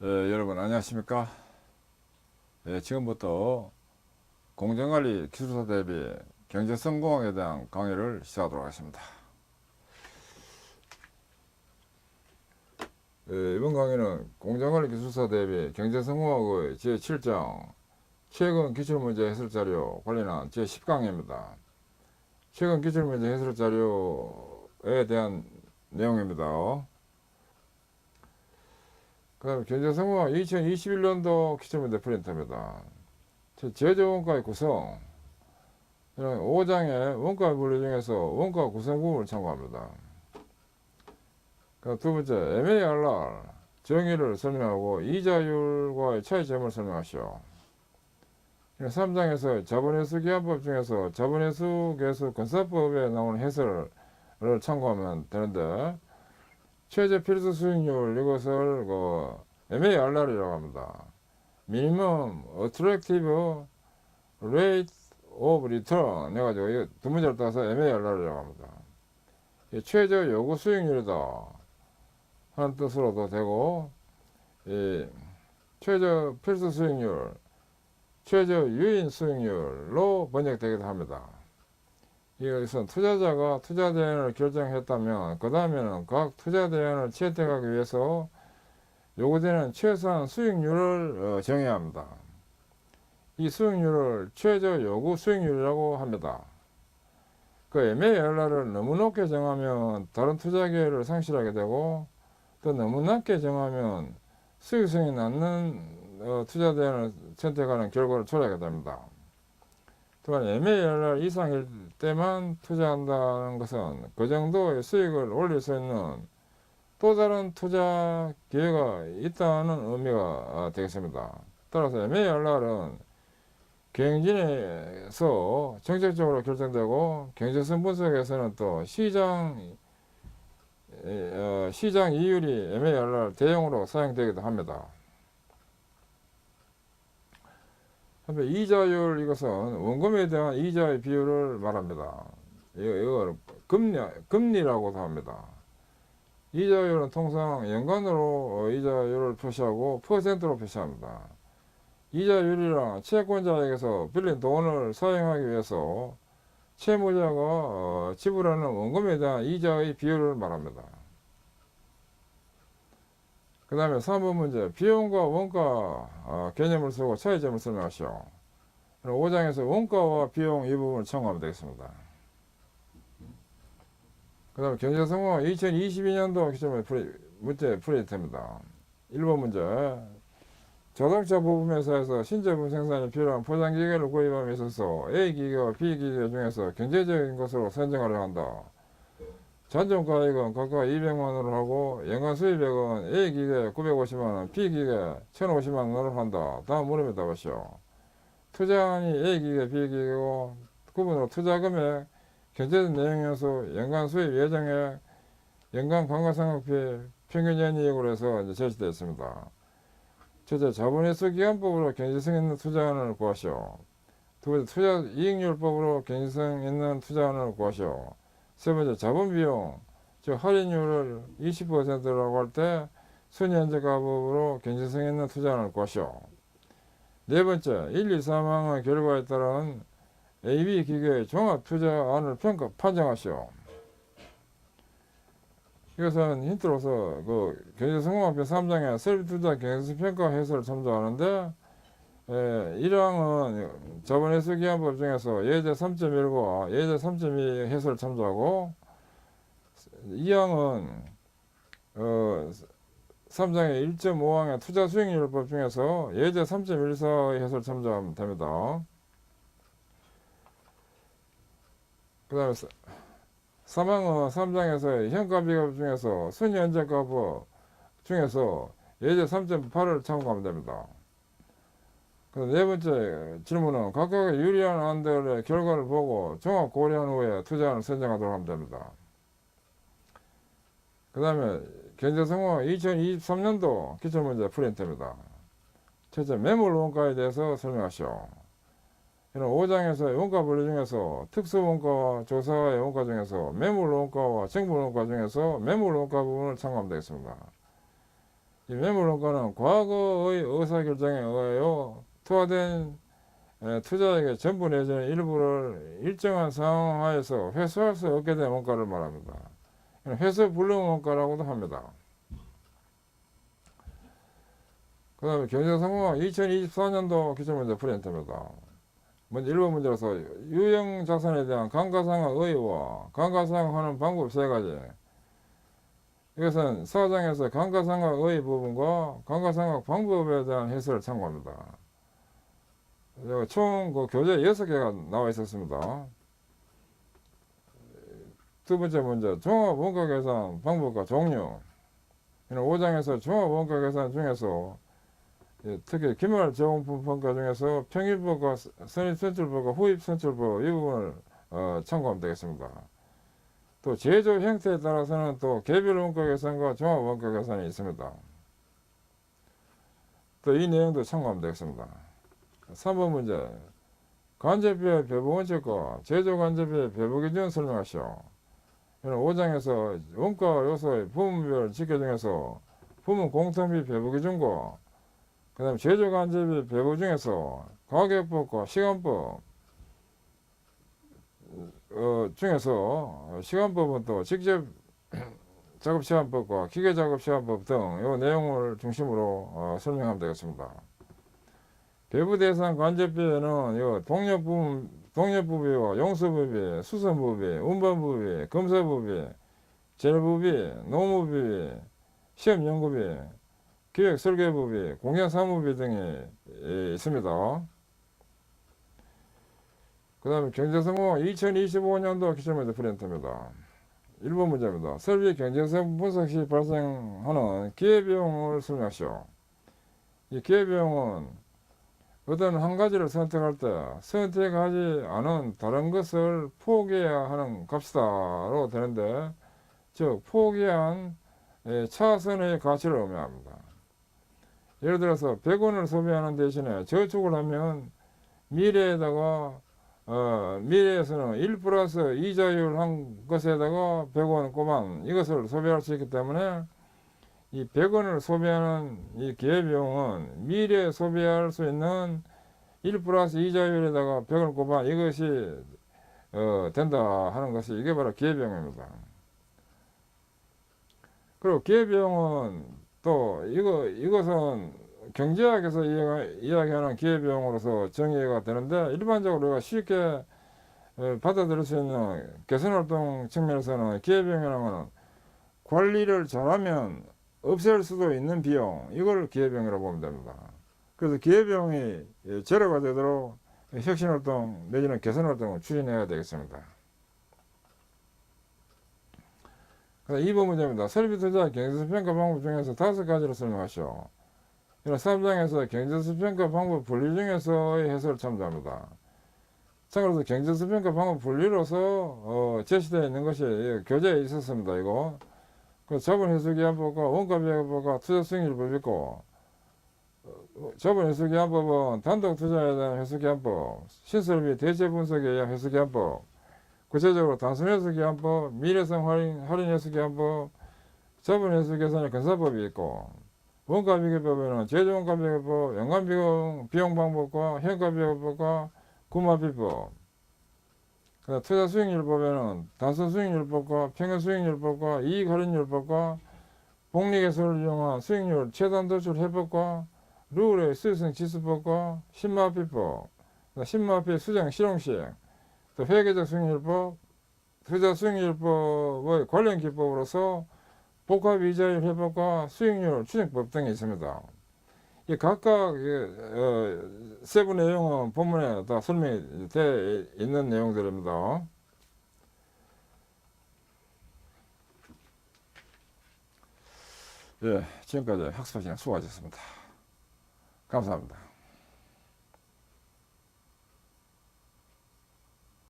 여러분 안녕하십니까? 지금부터 공정관리 기술사 대비 경제성공학에 대한 강의를 시작하도록 하겠습니다. 이번 강의는 공정관리 기술사 대비 경제성공학의 제7장 최근 기출문제 해설자료 관련한 제10강입니다. 최근 기출문제 해설자료에 대한 내용입니다. 그 다음에 경제성공학 2021년도 기출문제 프린트입니다. 제조원가의 구성 5장의 원가 분류 중에서 원가 구성 부분을 참고합니다. 두 번째 MARR 정의를 설명하고 이자율과의 차이점을 설명하시오. 3장에서 자본회수 기한법 중에서 자본회수 계수 건사법에 나오는 해설을 참고하면 되는데, 최저 필수 수익률, 이것을 MARR이라고 합니다. Minimum Attractive Rate of Return 해가지고 이 두 문제를 따서 MARR이라고 합니다. 최저 요구 수익률이다 하는 뜻으로도 되고, 최저 필수 수익률, 최저 유인 수익률로 번역되기도 합니다. 이것은 투자자가 투자 대안을 결정했다면 그 다음에는 각 투자 대안을 채택하기 위해서 요구되는 최소한 수익률을 정해야 합니다. 이 수익률을 최저 요구 수익률이라고 합니다. 그 MARR을 너무 높게 정하면 다른 투자 기회를 상실하게 되고, 또 너무 낮게 정하면 수익성이 낮는 투자 대안을 선택하는 결과를 초래하게 됩니다. 또한 MARR 이상일 때만 투자한다는 것은 그 정도의 수익을 올릴 수 있는 또 다른 투자 기회가 있다는 의미가 되겠습니다. 따라서 MARR은 경영진에서 정책적으로 결정되고, 경제성 분석에서는 또 시장 이율이 MARR 대용으로 사용되기도 합니다. 이자율, 이것은 원금에 대한 이자의 비율을 말합니다. 이걸 금리라고도 합니다. 이자율은 통상 연간으로 이자율을 표시하고 퍼센트로 표시합니다. 이자율이란 채권자에게서 빌린 돈을 사용하기 위해서 채무자가 지불하는 원금에 대한 이자의 비율을 말합니다. 그 다음에 3번 문제, 비용과 원가 개념을 쓰고 차이점을 설명하시오. 5장에서 원가와 비용 이 부분을 참고하면 되겠습니다. 그 다음에 경제성공학 2022년도 기출 문제 프린트입니다. 1번 문제, 자동차 부품 회사에서 신제품 생산에 필요한 포장기계를 구입함에 있어서 A기계와 B기계 중에서 경제적인 것으로 선정하려 한다. 잔존가액은 각각 200만원을 하고 연간 수입액은 A기계 950만원, B기계 1050만원을 한다. 다음 물음에 답하시오. 투자안이 A기계, B기계고 구분으로 투자금액, 경제적 내용연수, 연간 수입 예정액, 연간 감가상각비, 평균 연이익으로 해서 제시되어 있습니다. 첫째, 자본회수 기한법으로 경제성 있는 투자안을 구하시오. 두 번째, 투자 이익률법으로 경제성 있는 투자안을 구하시오. 세 번째, 자본비용, 즉 할인율을 20%라고 할 때 순현재가법으로 경제성 있는 투자안을 구하시오. 네 번째, 1, 2, 3항의 결과에 따른 AB 기계의 종합 투자안을 판정하시오. 이것은 힌트로서 경제성공학표 3장의 설비투자 경제성평가 해설을 참조하는데, 1항은 자본회수 기한법 중에서 예제 3.1과 예제 3.2 해설을 참조하고, 2항은 3장의 1.5항의 투자 수익률법 중에서 예제 3.14의 해설을 참조하면 됩니다. 그 다음에 3항은 3장에서 현가비법 중에서 순현재가법 중에서 예제 3.8을 참고하면 됩니다. 네 번째 질문은 각각의 유리한 안들의 결과를 보고 종합 고려한 후에 투자안을 선정하도록 하면 됩니다. 그 다음에 경제성공학 2023년도 기출문제 프린트입니다. 첫째, 매물 원가에 대해서 설명하시오. 이런 5장에서 원가 분류 중에서 특수원가와 조사의 원가 중에서 매물 원가와 정부 원가 중에서 매물 원가 부분을 참고하면 되겠습니다. 이 매물원가는 과거의 의사결정에 의하여 투하된 투자액의 전부 내지는 일부를 일정한 상황 하에서 회수할 수 없게 된 원가를 말합니다. 회수 불능 원가라고도 합니다. 그 다음에 경제성공은 2024년도 기출문제 프린트입니다. 먼저 1번 문제로서 유형 자산에 대한 감가상각 의의와 감가상각하는 방법 3가지. 이것은 사장에서 감가상각 의의 부분과 감가상각 방법에 대한 해설을 참고합니다. 총 그 교재 6개가 나와 있었습니다. 두 번째 문제, 종합원가계산 방법과 종류. 5장에서 종합원가계산 중에서 특히 기말제공품 평가 중에서 평일법과 선입선출법과 후입선출법 이 부분을 참고하면 되겠습니다. 또 제조 형태에 따라서는 또 개별 원가 계산과 종합 원가 계산이 있습니다. 또 이 내용도 참고하면 되겠습니다. 3번 문제, 관제비의 배부 원칙과 제조 관제비의 배부 기준 설명하시오. 5장에서 원가 요소의 부문별 직계 중에서 부문 공통비 배부 기준과 그 다음에 제조 관제비 배부 중에서 가격법과 시간법 중에서 시간법은 또 직접 작업시간법과 기계작업시간법 등 이 내용을 중심으로 설명하면 되겠습니다. 배부 대상 관제비에는 동력부비와 용서부비, 수선부비, 운반부비, 검사부비, 재료부비, 농무부비, 시험연구비, 기획설계부비, 공연사무비 등이 있습니다. 그 다음에 경제성공 2025년도 기출문제 프린트입니다. 1번 문제입니다. 설비 경제성 분석 시 발생하는 기회비용을 설명하시오. 이 기회비용은 어떤 한 가지를 선택할 때 선택하지 않은 다른 것을 포기해야 하는 값이다로 되는데, 즉 포기한 차선의 가치를 의미합니다. 예를 들어서 100원을 소비하는 대신에 저축을 하면 미래에다가 미래에서는 1 플러스 이자율 한 것에다가 100원 꼬만 이것을 소비할 수 있기 때문에 이 100원을 소비하는 이 기회비용은 미래에 소비할 수 있는 1 플러스 이자율에다가 100원 꼬만 이것이 된다 하는 것이 이게 바로 기회비용입니다. 그리고 기회비용은 또 이것은 경제학에서 이야기하는 기회비용으로서 정의가 되는데, 일반적으로 우리가 쉽게 받아들일 수 있는 개선활동 측면에서는 기회비용이라는 것은 관리를 잘하면 없앨 수도 있는 비용, 이걸 기회비용이라고 보면 됩니다. 그래서 기회비용이 제로가 되도록 혁신활동 내지는 개선활동을 추진해야 되겠습니다. 2번 문제입니다. 설비투자 경제수평가 방법 중에서 5가지를 설명하시오. 이런 3장에서 경제수평가 방법 분리 중에서의 해설을 참조합니다. 참고로 경제수평가 방법 분리로서 제시되어 있는 것이 교재에 있었습니다. 이거 자본회수기한법과 원가비교법과 투자수익률법이 있고, 자본회수기한법은 단독투자에 대한 회수기한법, 신설비 대체분석에 의한 회수기한법, 구체적으로 단순회수기한법, 미래성 할인회수기한법, 자본회수계산의 근사법이 있고, 원가비교법에는 제조원가비교법, 연간비용방법과 현가비교법과 구마비법, 투자수익률법에는 단순수익률법과 평균수익률법과 이익할인율법과 복리개설을 이용한 수익률 최단도출 해법과 룰의 수익성 지수법과 신마비법, 신마비 수정 실용식, 또 회계적 수익률법, 투자수익률법의 관련 기법으로서 복합이자율 해법과 수익률 추정법 등이 있습니다. 이 각각 세부 내용은 본문에 다 설명이 되어 있는 내용들입니다. 예, 지금까지 학습하시는 수고하셨습니다. 감사합니다.